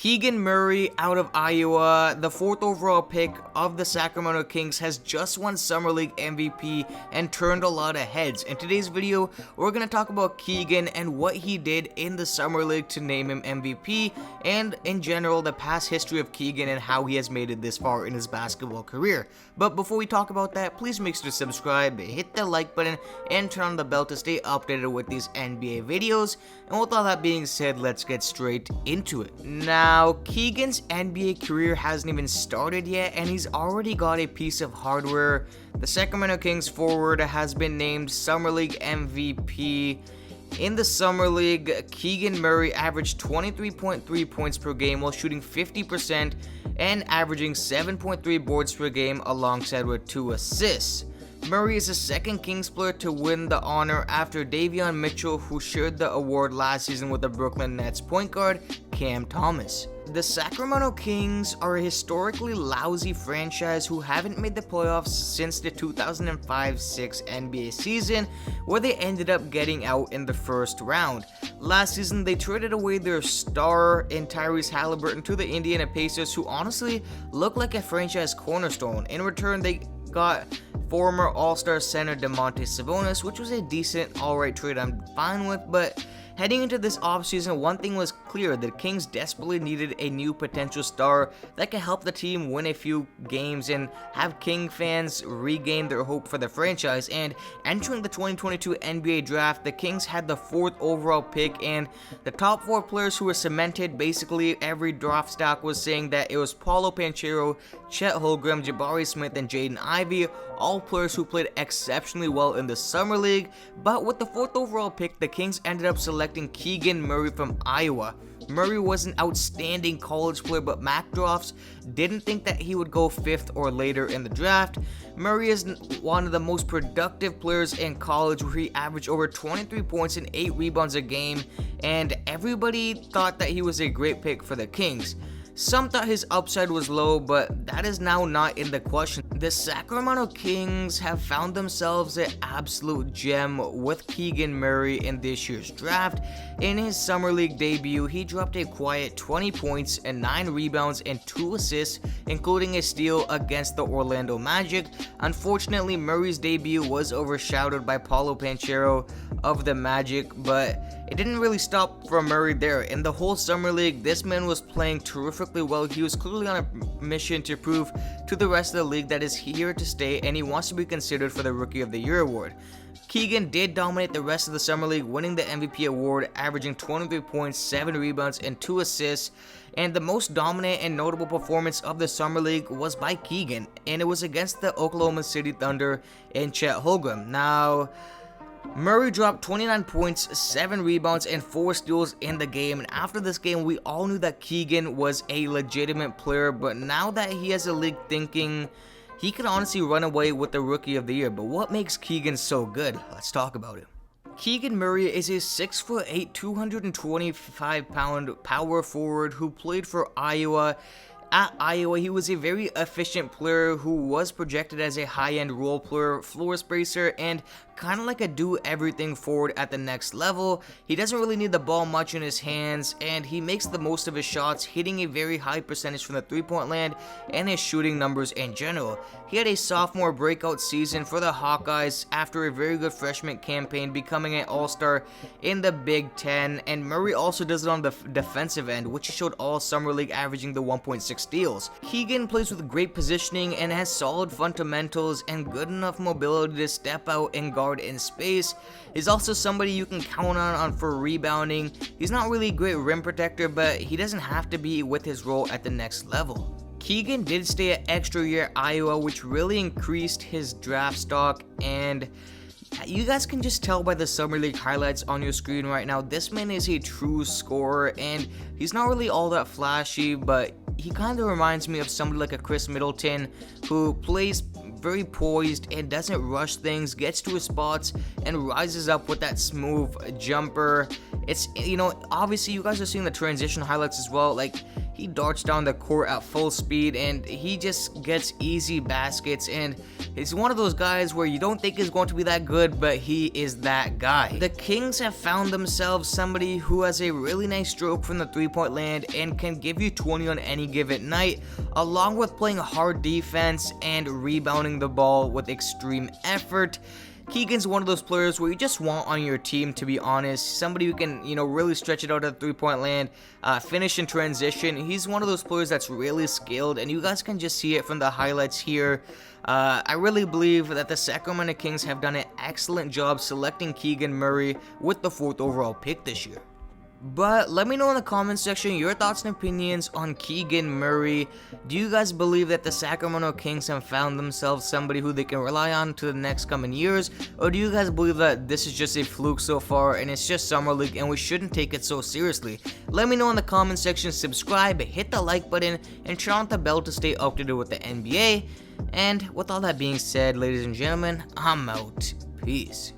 Keegan Murray out of Iowa, the 4th overall pick of the Sacramento Kings, has just won Summer League MVP and turned a lot of heads. In today's video, we're going to talk about Keegan and what he did in the Summer League to name him MVP, and in general, the past history of Keegan and how he has made it this far in his basketball career. But before we talk about that, please make sure to subscribe, hit the like button, and turn on the bell to stay updated with these NBA videos. And with all that being said, let's get straight into it. Now, Keegan's NBA career hasn't even started yet, and he's already got a piece of hardware. The Sacramento Kings forward has been named Summer League MVP. In the Summer League, Keegan Murray averaged 23.3 points per game while shooting 50% and averaging 7.3 boards per game alongside with 2 assists. Murray is the second Kings player to win the honor after Davion Mitchell, who shared the award last season with the Brooklyn Nets point guard Cam Thomas. The Sacramento Kings are a historically lousy franchise who haven't made the playoffs since the 2005-06 NBA season, where they ended up getting out in the first round. Last season, they traded away their star in Tyrese Halliburton to the Indiana Pacers, who honestly look like a franchise cornerstone. In return, they got former All-Star center Domantas Sabonis, which was a decent, alright trade I'm fine with, but heading into this offseason, one thing was clear: the Kings desperately needed a new potential star that could help the team win a few games and have King fans regain their hope for the franchise. And entering the 2022 NBA draft, the Kings had the 4th overall pick, and the top 4 players who were cemented, basically every draft stock was saying that it was Paolo Banchero, Chet Holmgren, Jabari Smith, and Jaden Ivey, all players who played exceptionally well in the Summer League. But with the 4th overall pick, the Kings ended up selecting Keegan Murray from Iowa. Murray was an outstanding college player, but mock drafts didn't think that he would go 5th or later in the draft. Murray is one of the most productive players in college, where he averaged over 23 points and 8 rebounds a game, and everybody thought that he was a great pick for the Kings. Some thought his upside was low, but that is now not in the question. The Sacramento Kings have found themselves an absolute gem with Keegan Murray in this year's draft. In his Summer League debut, he dropped a quiet 20 points and 9 rebounds and 2 assists, including a steal against the Orlando Magic. Unfortunately, Murray's debut was overshadowed by Paolo Banchero of the Magic, but it didn't really stop from Murray there. In the whole Summer League, this man was playing terrifically well. He was clearly on a mission to prove to the rest of the league that is here to stay, and he wants to be considered for the Rookie of the Year award. Keegan did dominate the rest of the Summer League, winning the MVP award, averaging 23 points, 7 rebounds, and 2 assists. And the most dominant and notable performance of the Summer League was by Keegan, and it was against the Oklahoma City Thunder and Chet Holmgren. Now, Murray dropped 29 points, 7 rebounds, and 4 steals in the game, and after this game, we all knew that Keegan was a legitimate player, but now that he has a league thinking, he can honestly run away with the Rookie of the Year. But what makes Keegan so good? Let's talk about it. Keegan Murray is a 6'8", 225-pound power forward who played for Iowa. At Iowa, he was a very efficient player who was projected as a high-end role player, floor spacer, and kind of like a do-everything forward at the next level. He doesn't really need the ball much in his hands, and he makes the most of his shots, hitting a very high percentage from the three-point land and his shooting numbers in general. He had a sophomore breakout season for the Hawkeyes after a very good freshman campaign, becoming an all-star in the Big Ten, and Murray also does it on the defensive end, which he showed all Summer League, averaging the 1.6 steals. Keegan plays with great positioning and has solid fundamentals and good enough mobility to step out and guard in space. He's also somebody you can count on for rebounding. He's not really a great rim protector, but he doesn't have to be with his role at the next level. Keegan did stay an extra year at Iowa, which really increased his draft stock, and you guys can just tell by the Summer League highlights on your screen right now, this man is a true scorer, and he's not really all that flashy, but he kind of reminds me of somebody like a Chris Middleton, who plays very poised and doesn't rush things, gets to his spots, and rises up with that smooth jumper. It's, obviously you guys are seeing the transition highlights as well. Like, he darts down the court at full speed and he just gets easy baskets, and he's one of those guys where you don't think is going to be that good, but he is that guy. The Kings have found themselves somebody who has a really nice stroke from the three-point land and can give you 20 on any given night, along with playing hard defense and rebounding the ball with extreme effort. Keegan's one of those players where you just want on your team, to be honest. Somebody who can, really stretch it out at the three-point land, finish in transition. He's one of those players that's really skilled, and you guys can just see it from the highlights here. I really believe that the Sacramento Kings have done an excellent job selecting Keegan Murray with the 4th overall pick this year. But let me know in the comment section your thoughts and opinions on Keegan Murray. Do you guys believe that the Sacramento Kings have found themselves somebody who they can rely on to the next coming years? Or do you guys believe that this is just a fluke so far and it's just Summer League and we shouldn't take it so seriously? Let me know in the comment section, subscribe, hit the like button, and turn on the bell to stay up to date with the NBA. And with all that being said, ladies and gentlemen, I'm out. Peace.